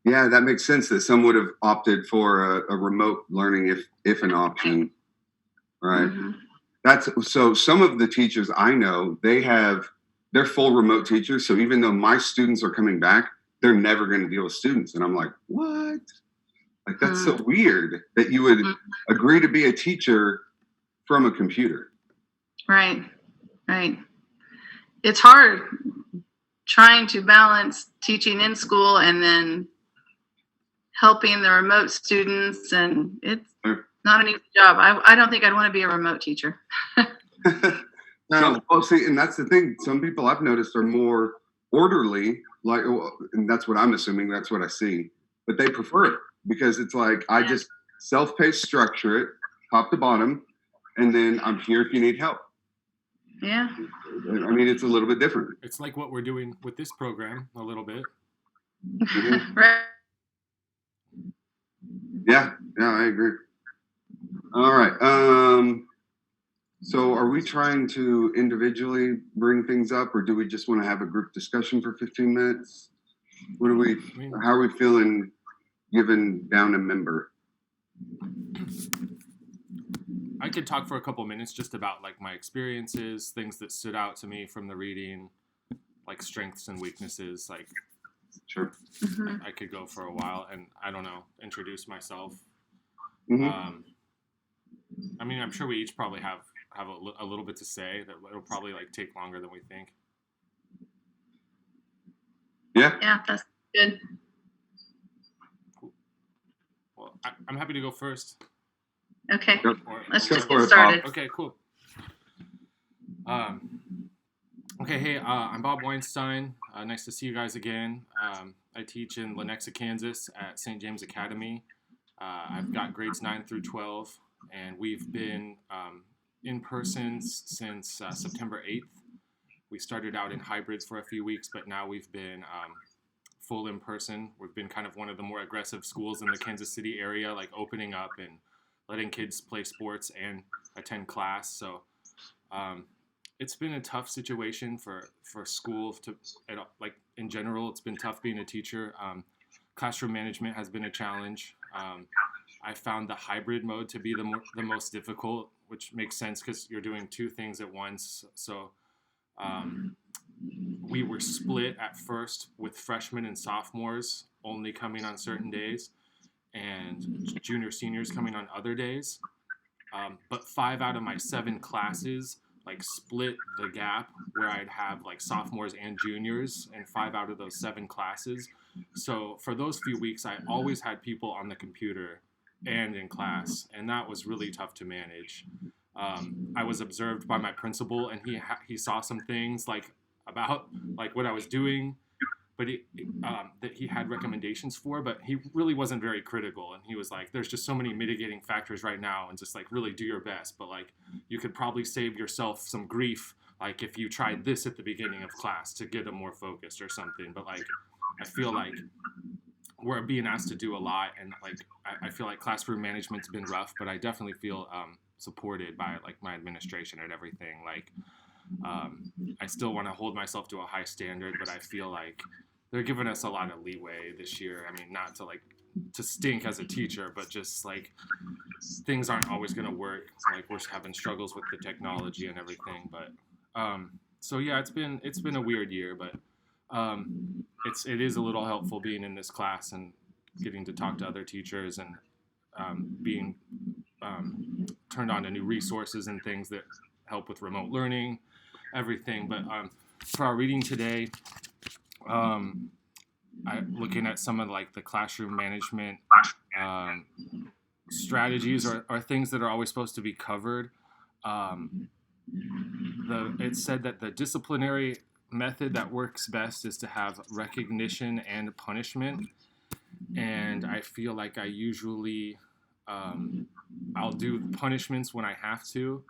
Yeah, that makes sense that some would have opted for a remote learning if an option, right? Mm-hmm. That's so some of the teachers I know, they're full remote teachers. So even though my students are coming back, they're never going to deal with students. And I'm like, what? Like that's so weird that you would agree to be a teacher from a computer. Right. It's hard trying to balance teaching in school and then helping the remote students, and it's not an easy job. I don't think I'd want to be a remote teacher. No, well, see, and that's the thing. Some people I've noticed are more orderly, like, and that's what I'm assuming. That's what I see, but they prefer it because it's like I just self-paced structure it, top to bottom, and then I'm here if you need help. Yeah. I mean, it's a little bit different. It's like what we're doing with this program a little bit. Mm-hmm. Right. Yeah, I agree. All right. So are we trying to individually bring things up, or do we just want to have a group discussion for 15 minutes? How are we feeling given down a member? I could talk for a couple minutes just about like my experiences, things that stood out to me from the reading, like strengths and weaknesses. Like, sure, I could go for a while, and I don't know, introduce myself. Mm-hmm. I mean, I'm sure we each probably have a little bit to say. That it'll probably like take longer than we think. Yeah, that's good. Cool. Well, I'm happy to go first. Okay, let's just get started. Okay, cool. Okay, hey, I'm Bob Weinstein. Nice to see you guys again. I teach in Lenexa, Kansas at St. James Academy. I've got grades 9 through 12, and we've been in person since September 8th. We started out in hybrid for a few weeks, but now we've been full in person. We've been kind of one of the more aggressive schools in the Kansas City area, like opening up and letting kids play sports and attend class. So it's been a tough situation for school like in general. It's been tough being a teacher. Classroom management has been a challenge. I found the hybrid mode to be the most difficult, which makes sense because you're doing two things at once. So we were split at first with freshmen and sophomores only coming on certain days, and junior seniors coming on other days. But 5 out of my 7 classes like split the gap where I'd have like sophomores and juniors in 5 out of those 7 classes. So for those few weeks, I always had people on the computer and in class, and that was really tough to manage. I was observed by my principal, and he saw some things like about like what I was doing, but that he had recommendations for, but he really wasn't very critical. And he was like, there's just so many mitigating factors right now, and just like really do your best, but like you could probably save yourself some grief like if you tried this at the beginning of class to get them more focused or something. But like I feel like we're being asked to do a lot, and like I feel like classroom management's been rough, but I definitely feel supported by like my administration and everything. Like I still want to hold myself to a high standard, but I feel like they're giving us a lot of leeway this year. I mean, not to stink as a teacher, but just like things aren't always going to work. Like we're having struggles with the technology and everything. But so yeah, it's been a weird year, but it is a little helpful being in this class and getting to talk to other teachers and being turned on to new resources and things that help with remote learning, everything. But for our reading today, looking at some of like the classroom management strategies or things that are always supposed to be covered. It said that the disciplinary method that works best is to have recognition and punishment. And I feel like I usually I'll do punishments when I have to,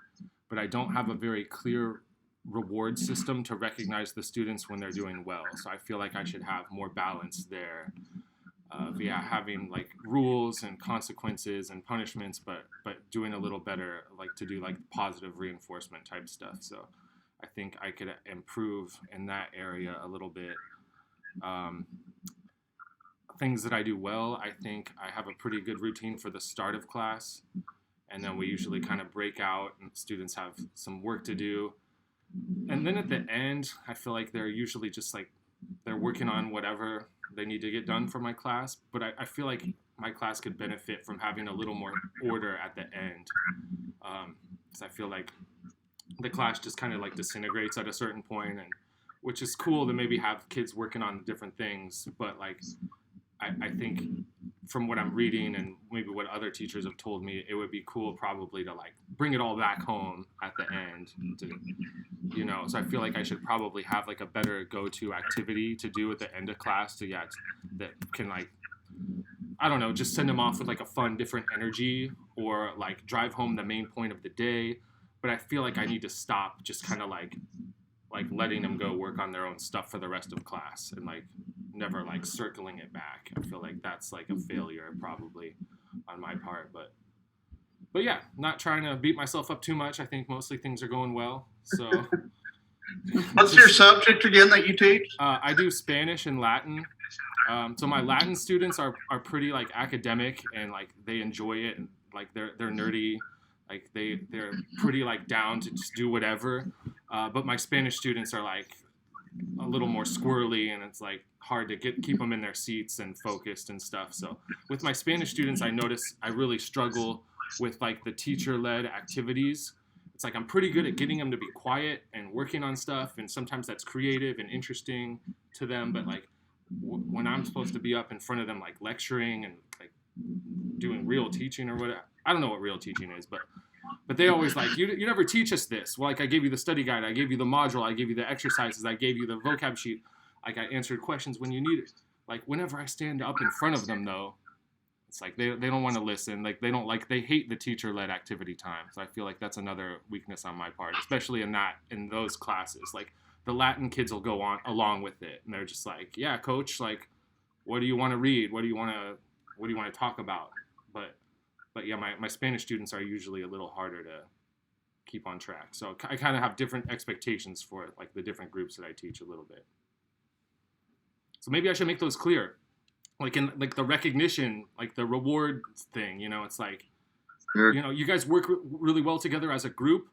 but I don't have a very clear reward system to recognize the students when they're doing well. So I feel like I should have more balance there via having like rules and consequences and punishments, but doing a little better, like to do like positive reinforcement type stuff. So I think I could improve in that area a little bit. things that I do well, I think I have a pretty good routine for the start of class. And then we usually kind of break out and students have some work to do. And then at the end, I feel like they're usually just like, they're working on whatever they need to get done for my class. But I feel like my class could benefit from having a little more order at the end. Because I feel like the class just kind of like disintegrates at a certain point, and which is cool to maybe have kids working on different things. But like, I think from what I'm reading and maybe what other teachers have told me, it would be cool probably to like bring it all back home at the end to, you know, so I feel like I should probably have like a better go-to activity to do at the end of class to, yeah, that can like, I don't know, just send them off with like a fun, different energy, or like drive home the main point of the day. But I feel like I need to stop just kind of like letting them go work on their own stuff for the rest of class and like never like circling it back. I feel like that's like a failure probably on my part, but yeah, not trying to beat myself up too much. I think mostly things are going well. So what's your subject again that you teach? I do Spanish and Latin. So my Latin students are pretty like academic and like they enjoy it, and like they're nerdy. Like they're pretty like down to just do whatever. But my Spanish students are like a little more squirrely, and it's like hard to keep them in their seats and focused and stuff. So with my Spanish students, I notice I really struggle with like the teacher-led activities. It's like I'm pretty good at getting them to be quiet and working on stuff, and sometimes that's creative and interesting to them. But like when I'm supposed to be up in front of them, like lecturing and like doing real teaching or whatever, I don't know what real teaching is, but they always like, you never teach us this. Well, like I gave you the study guide, I gave you the module, I gave you the exercises, I gave you the vocab sheet. Like I answered questions when you needed. Like whenever I stand up in front of them though, it's like they don't want to listen. Like they hate the teacher-led activity time. So I feel like that's another weakness on my part, especially in those classes. Like the Latin kids will go on along with it, and they're just like, yeah, coach, like what do you want to read? What do you want to talk about? But yeah, my Spanish students are usually a little harder to keep on track. So I kind of have different expectations for like the different groups that I teach a little bit. So maybe I should make those clear. Like in like the recognition, like the reward thing, you know, it's like, you know, you guys work really well together as a group.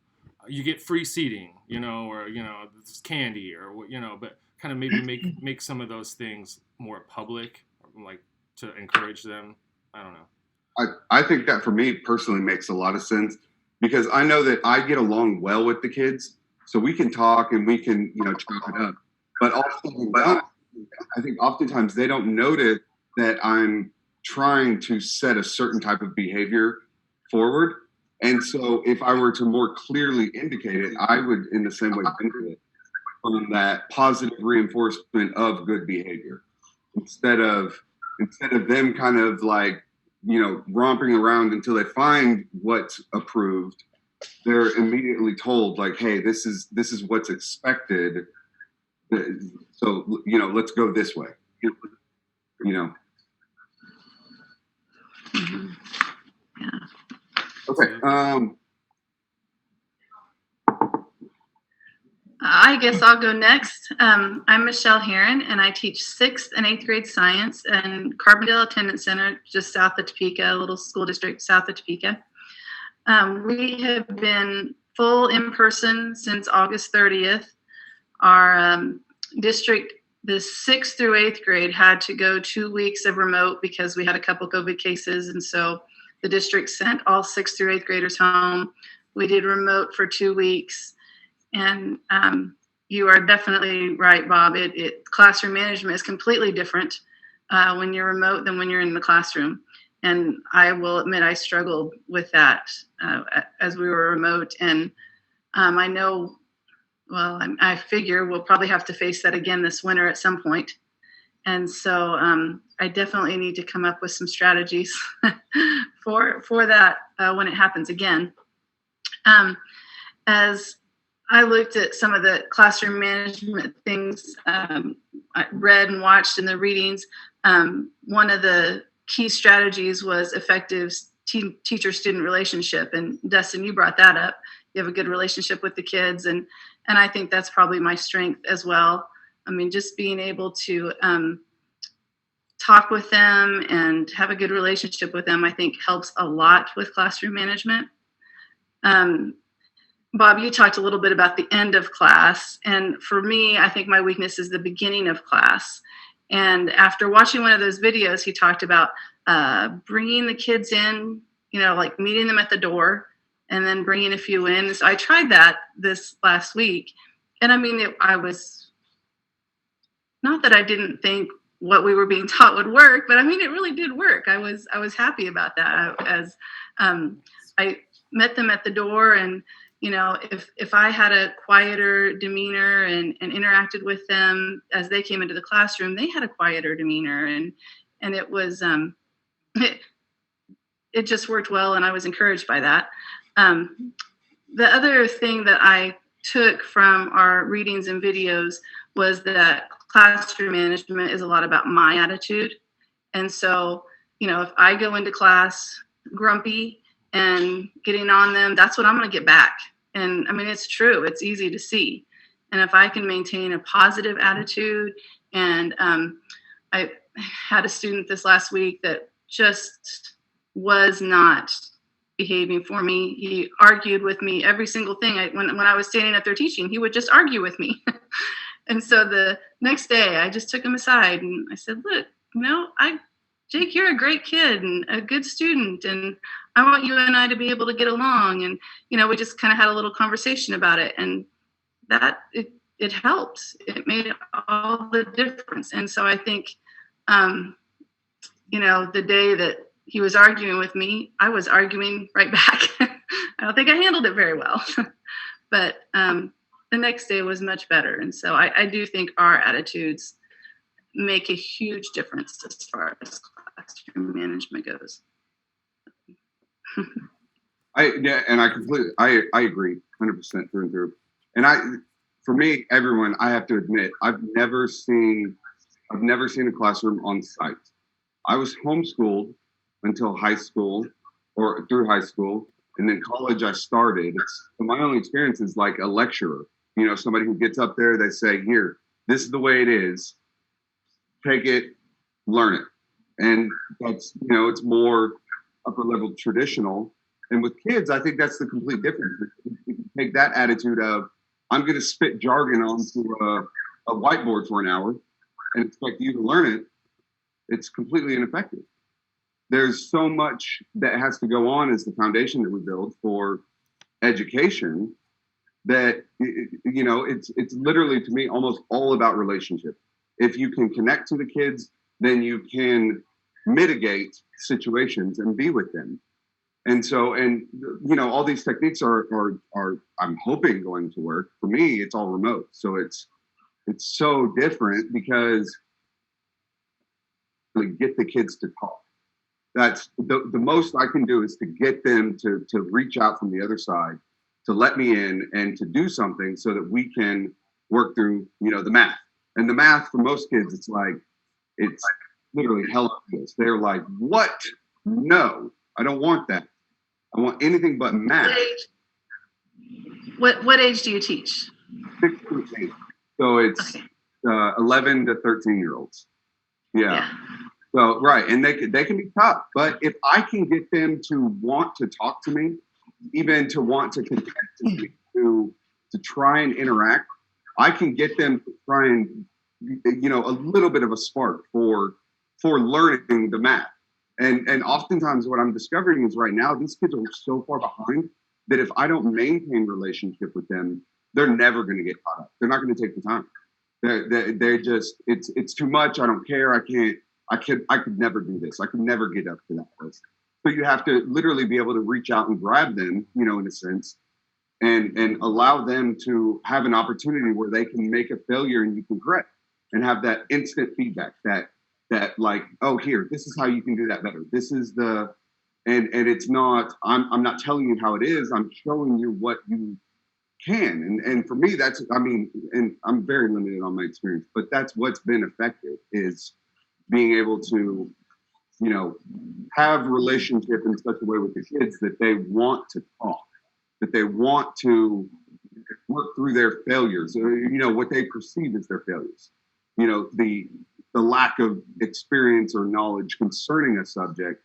You get free seating, you know, or, you know, candy or, you know, but kind of maybe make some of those things more public, like to encourage them. I don't know. I think that for me personally makes a lot of sense, because I know that I get along well with the kids, so we can talk and we can, you know, chop it up. But also, I think oftentimes they don't notice that I'm trying to set a certain type of behavior forward. And so if I were to more clearly indicate it, I would in the same way benefit from that positive reinforcement of good behavior instead of them kind of like, you know, romping around until they find what's approved. They're immediately told like, hey, this is what's expected. So, you know, let's go this way, you know? Mm-hmm. Yeah. Okay. I guess I'll go next. I'm Michelle Heron, and I teach 6th and 8th grade science in Carbondale Attendance Center, just south of Topeka, a little school district south of Topeka. We have been full in person since August 30th. Our district, the 6th through 8th grade, had to go 2 weeks of remote because we had a couple COVID cases, and so the district sent all 6th through 8th graders home. We did remote for 2 weeks. And you are definitely right, Bob. Classroom management is completely different when you're remote than when you're in the classroom. And I will admit I struggled with that as we were remote. And I know, well, I figure we'll probably have to face that again this winter at some point. And so I definitely need to come up with some strategies for that when it happens again. As I looked at some of the classroom management things I read and watched in the readings. One of the key strategies was effective teacher-student relationship. And Dustin, you brought that up. You have a good relationship with the kids. And I think that's probably my strength as well. I mean, just being able to talk with them and have a good relationship with them, I think helps a lot with classroom management. Bob, you talked a little bit about the end of class. And for me, I think my weakness is the beginning of class. And after watching one of those videos, he talked about bringing the kids in, like meeting them at the door and then bringing a few in. So I tried that this last week. And I mean, I was, not that I didn't think what we were being taught would work, but I mean, it really did work. I was happy about that. I met them at the door, and if I had a quieter demeanor and interacted with them as they came into the classroom, they had a quieter demeanor, and it was it just worked well, and I was encouraged by that. The other thing that I took from our readings and videos was that classroom management is a lot about my attitude. And so, if I go into class grumpy and getting on them, that's what I'm going to get back. And I mean, it's true. It's easy to see. And if I can maintain a positive attitude, and I had a student this last week that just was not behaving for me. He argued with me every single thing. When I was standing up there teaching, he would just argue with me. And so the next day I just took him aside and I said, look, Jake, you're a great kid and a good student, and I want you and I to be able to get along. And, we just kind of had a little conversation about it, and that it helped. It made all the difference. And so I think, the day that he was arguing with me, I was arguing right back. I don't think I handled it very well, but the next day was much better. And so I do think our attitudes make a huge difference as far as classroom management goes. I agree 100% through and through. And for me, everyone, I have to admit, I've never seen a classroom on site. I was homeschooled until high school, or through high school, and then college I started. So my only experience is like a lecturer, somebody who gets up there, they say, here, this is the way it is, take it, learn it. And that's, it's more upper level traditional. And with kids, I think that's the complete difference. If you take that attitude of, I'm going to spit jargon onto a whiteboard for an hour and expect you to learn it, it's completely ineffective. There's so much that has to go on as the foundation that we build for education that, it's literally, to me, almost all about relationship. If you can connect to the kids, then you can mitigate situations and be with them. And so, all these techniques are I'm hoping going to work. For me, it's all remote. So it's so different because we get the kids to talk. That's the most I can do is to get them to reach out from the other side, to let me in and to do something so that we can work through, the math. And the math for most kids, it's literally hell. They're like, what? No, I don't want that. I want anything but math. What age do you teach? 6 to 8. So it's okay. 11 to 13-year-olds. Yeah. So, right. And they can be tough, but if I can get them to want to talk to me, even to want to connect to me, to try and interact, I can get them to try and, a little bit of a spark for learning the math. And oftentimes what I'm discovering is right now, these kids are so far behind that if I don't maintain relationship with them, they're never going to get caught up. They're not going to take the time. They're just, it's too much. I don't care. I could never do this. I could never get up to that place. So you have to literally be able to reach out and grab them, in a sense, and allow them to have an opportunity where they can make a failure and you can correct and have that instant feedback that like, oh, here, this is how you can do that better. This is and it's not, I'm not telling you how it is. I'm showing you what you can. And for me, and I'm very limited on my experience, but that's what's been effective is being able to, have a relationship in such a way with the kids that they want to talk, that they want to work through their failures, or, what they perceive as their failures. The the lack of experience or knowledge concerning a subject,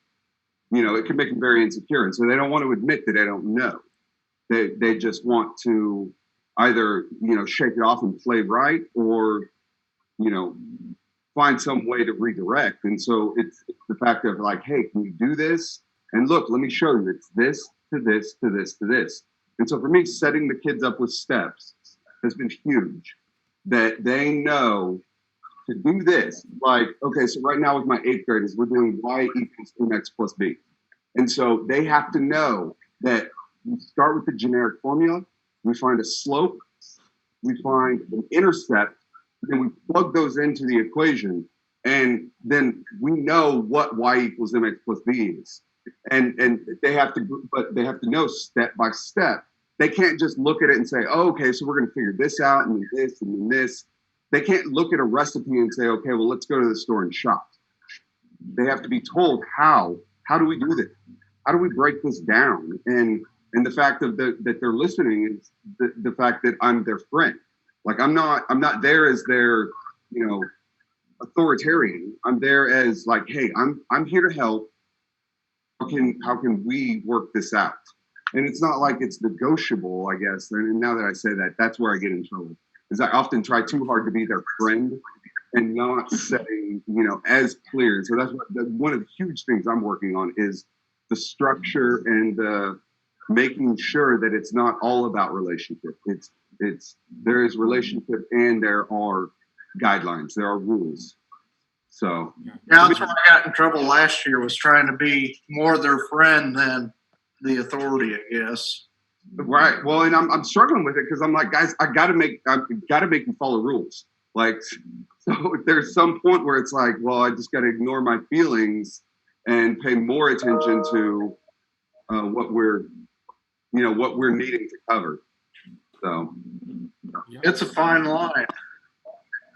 it can make them very insecure. And so they don't want to admit that they don't know. They just want to either, shake it off and play right, or, find some way to redirect. And so it's the fact of like, hey, can you do this? And look, let me show you. It's this to this to this to this. And so for me, setting the kids up with steps has been huge, that they know to do this. Like, okay, so right now with my 8th graders, we're doing y equals mx plus b. And so they have to know that we start with the generic formula, we find a slope, we find an intercept, then we plug those into the equation, and then we know what y equals mx plus b is. And they have to know step by step. They can't just look at it and say, oh, okay, so we're going to figure this out and this and this. They can't look at a recipe and say, okay, well, let's go to the store and shop. They have to be told how do we do this? How do we break this down? And the fact that they're listening is the fact that I'm their friend. Like I'm not there as their, authoritarian. I'm there as like, hey, I'm here to help. How can we work this out? And it's not like it's negotiable, I guess. And now that I say that, that's where I get in trouble. Is I often try too hard to be their friend and not setting, as clear. So that's one of the huge things I'm working on is the structure and making sure that it's not all about relationship. There is relationship and there are guidelines, there are rules. So yeah, that's where I got in trouble last year, was trying to be more their friend than the authority, I guess. Right. Well, and I'm struggling with it because I'm like, guys, I gotta make you follow rules. Like, so there's some point where it's like, well, I just gotta ignore my feelings and pay more attention to what we're needing to cover. So it's a fine line.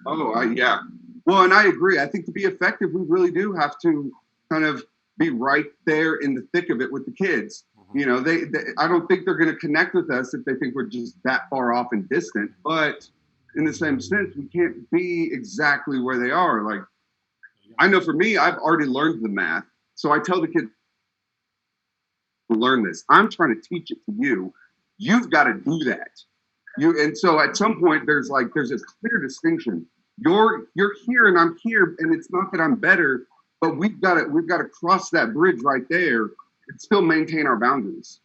Oh, yeah. Well, and I agree. I think to be effective, we really do have to kind of be right there in the thick of it with the kids. They I don't think they're going to connect with us if they think we're just that far off and distant. But in the same sense, we can't be exactly where they are. Like, I know for me, I've already learned the math. So I tell the kids to learn this. I'm trying to teach it to you. You've got to do that. And so at some point, there's this clear distinction. You're here and I'm here, and it's not that I'm better, but we've got to cross that bridge right there and still maintain our boundaries.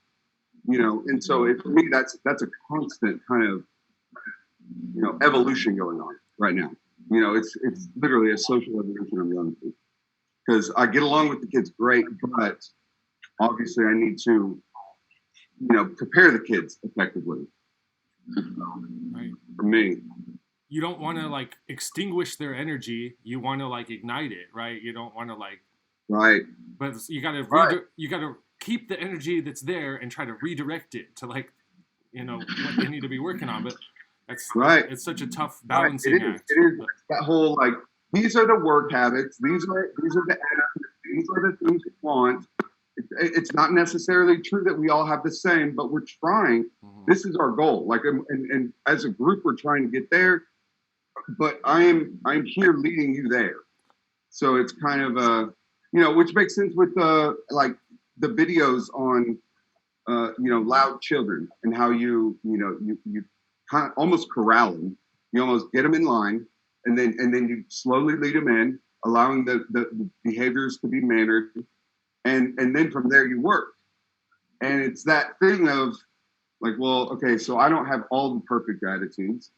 And so for me, that's a constant kind of evolution going on right now. It's literally a social evolution I'm going through, because I get along with the kids great, but obviously I need to prepare the kids effectively. Right. For me, you don't want to extinguish their energy. You want to ignite it, right? You don't want to right. But you got to you got to keep the energy that's there and try to redirect it to what they need to be working on. But that's right. It's such a tough balancing act. It is that whole these are the work habits. These are the attitudes. These are the things you want. It's not necessarily true that we all have the same, but we're trying. Mm-hmm. This is our goal. And as a group, we're trying to get there. But I'm here leading you there. So it's kind of which makes sense with the videos on loud children and how you kind of almost corral them. You almost get them in line, and then you slowly lead them in, allowing the behaviors to be mannered. And then from there you work. And it's that thing of well, okay, so I don't have all the perfect attitudes,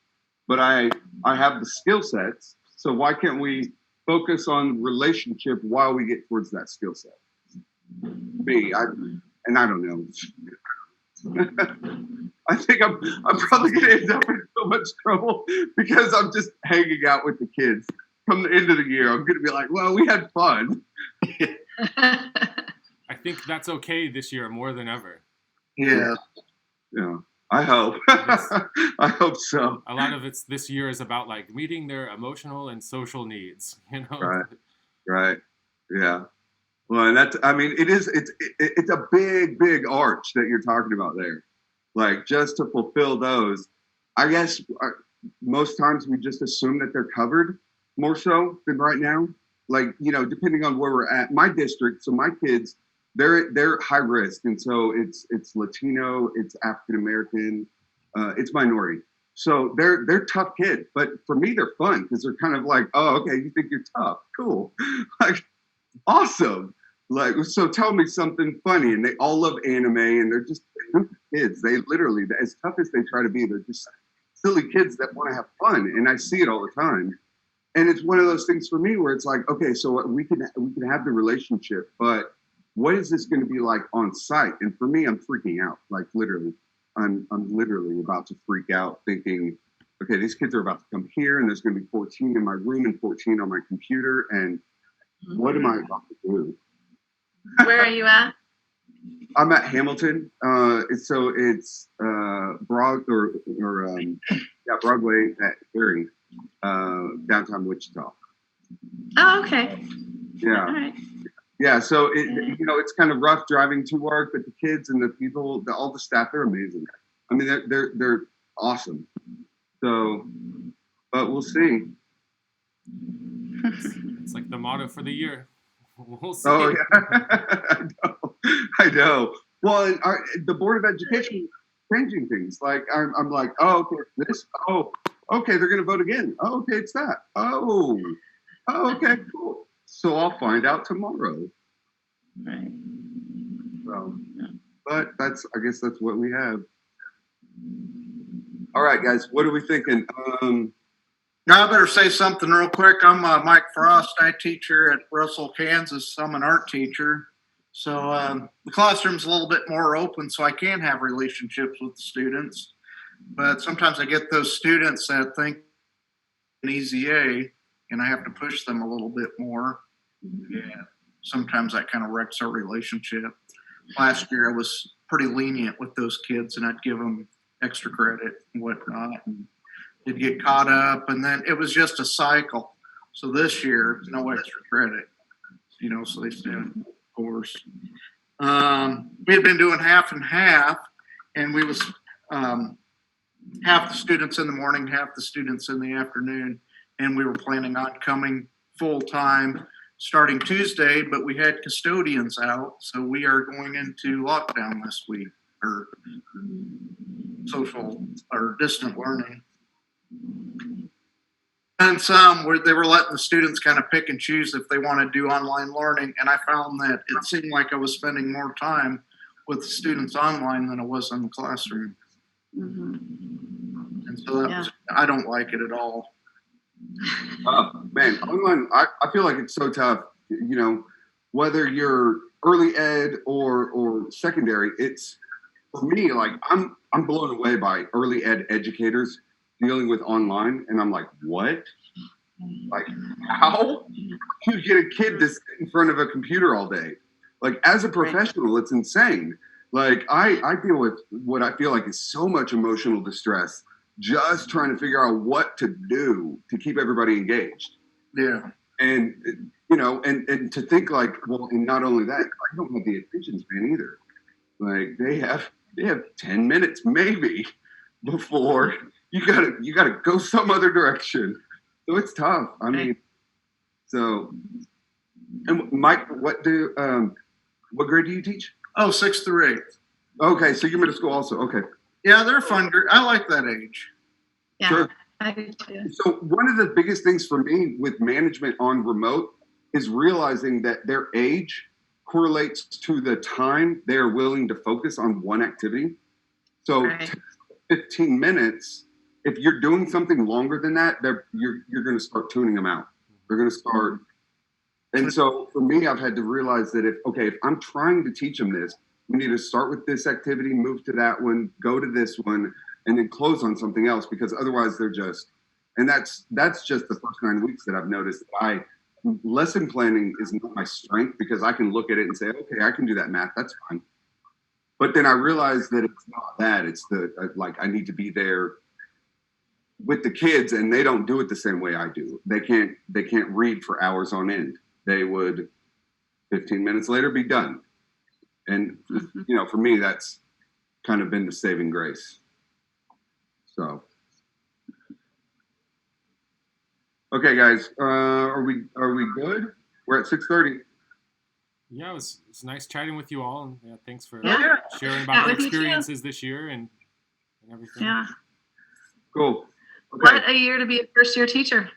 but I have the skill sets. So why can't we focus on relationship while we get towards that skill set? I don't know. I think I'm probably going to end up in so much trouble because I'm just hanging out with the kids. Come the end of the year, I'm going to be like, well, we had fun. I think that's okay this year more than ever. Yeah. I hope. I hope so. A lot of this year is about meeting their emotional and social needs. Right. Yeah. Well, and it's a big arch that you're talking about there. Just to fulfill those, I guess most times we just assume that they're covered. more so than right now. Like, depending on where we're at, my district. So my kids, they're high risk, and so it's Latino, it's African American, it's minority. So they're tough kids, but for me they're fun because they're kind of like, oh, okay, you think you're tough, cool, like awesome. Like, so tell me something funny, and they all love anime, and they're just kids. They literally, as tough as they try to be, they're just silly kids that want to have fun, and I see it all the time. And it's one of those things for me where it's like, okay, so we can have the relationship, but what is this going to be like on site? And for me, I'm freaking out, like literally. I'm literally about to freak out, thinking, okay, these kids are about to come here, and there's going to be 14 in my room and 14 on my computer, and what am I about to do? Where are you at? I'm at Hamilton. So it's Broadway at Erie, downtown Wichita. Oh, okay. Yeah. All right. Yeah. So it's kind of rough driving to work, but the kids and the people, all the staff, they're amazing. I mean, they're awesome. So, but we'll see. It's like the motto for the year. We'll see. Oh yeah, I know. Well, and the Board of Education is changing things. Like I'm like, oh, okay, this. Oh, okay, they're going to vote again. Oh, okay, it's that. Oh, okay, cool. So I'll find out tomorrow. Right. So, but I guess that's what we have. All right, guys, what are we thinking? Now I better say something real quick. I'm Mike Frost. I teach here at Russell, Kansas. I'm an art teacher. So the classroom's a little bit more open, so I can have relationships with the students. But sometimes I get those students that think an easy A, and I have to push them a little bit more. Yeah. Sometimes that kind of wrecks our relationship. Last year I was pretty lenient with those kids, and I'd give them extra credit and whatnot. And they'd get caught up, and then it was just a cycle. So this year, no extra credit, so they said, of course. We had been doing half and half, and we was half the students in the morning, half the students in the afternoon, and we were planning on coming full time starting Tuesday, but we had custodians out, so we are going into lockdown this week, or social or distant learning. And some where they were letting the students kind of pick and choose if they want to do online learning. And I found that it seemed like I was spending more time with the students online than I was in the classroom. Mm-hmm. And so I don't like it at all. Man, online, I feel like it's so tough, whether you're early ed or secondary, it's, for me, like I'm blown away by early ed educators dealing with online, and I'm like, what? Like, how you get a kid to sit in front of a computer all day? Like, as a professional, it's insane. Like, I deal with what I feel like is so much emotional distress just trying to figure out what to do to keep everybody engaged. Yeah. And and to think like, well, and not only that, I don't have the attention span either. Like, they have 10 minutes maybe before you gotta go some other direction. So it's tough. I mean, so, and Mike, what grade do you teach? Oh, 6th through 8th. Okay, so you're middle school also. Okay. Yeah, they're fun. I like that age. Yeah, Sure. I do too. So one of the biggest things for me with management on remote is realizing that their age correlates to the time they're willing to focus on one activity. So 15 minutes, if you're doing something longer than that, you're going to start tuning them out. They're going to start. And so for me, I've had to realize that if I'm trying to teach them this, we need to start with this activity, move to that one, go to this one, and then close on something else, because otherwise they're just, and that's just the first 9 weeks that I've noticed. Lesson planning is not my strength, because I can look at it and say, okay, I can do that math, that's fine. But then I realized that it's not that, it's I need to be there with the kids, and they don't do it the same way I do. They can't read for hours on end. They would 15 minutes later be done. And, for me, that's kind of been the saving grace. So, Okay, guys, are we good? We're at 6:30. Yeah, it's nice chatting with you all, and yeah, thanks for Yeah. sharing Chat about your with you too. experiences this year and everything. Yeah. Cool. Okay. What a year to be a first year teacher.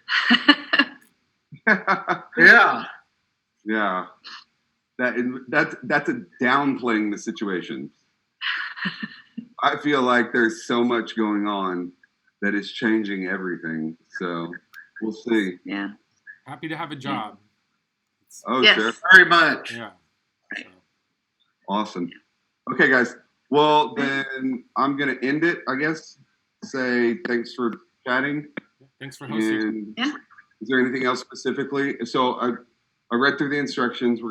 Yeah. Yeah. That's a downplaying the situation. I feel like there's so much going on that is changing everything. So we'll see. Yeah. Happy to have a job. Oh, Yes. sure. Very much. Yeah. So, Awesome. Okay, guys. Well, then I'm going to end it, I guess. Say thanks for chatting. yeah, thanks for hosting. And Yeah. is there anything else specifically? So I read through the instructions. I'm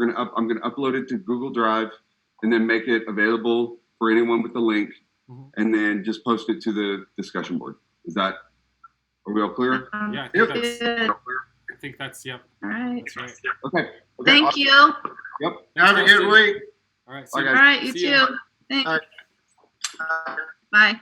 going to upload it to Google Drive and then make it available for anyone with the link, and then just post it to the discussion board. Are we all clear? Yeah, I think that's yep. All right. That's right. Okay. Thank awesome. you. Yep. Have a good week. All right. Bye, See guys. All right. You See ya. too. Thanks. Bye. Bye.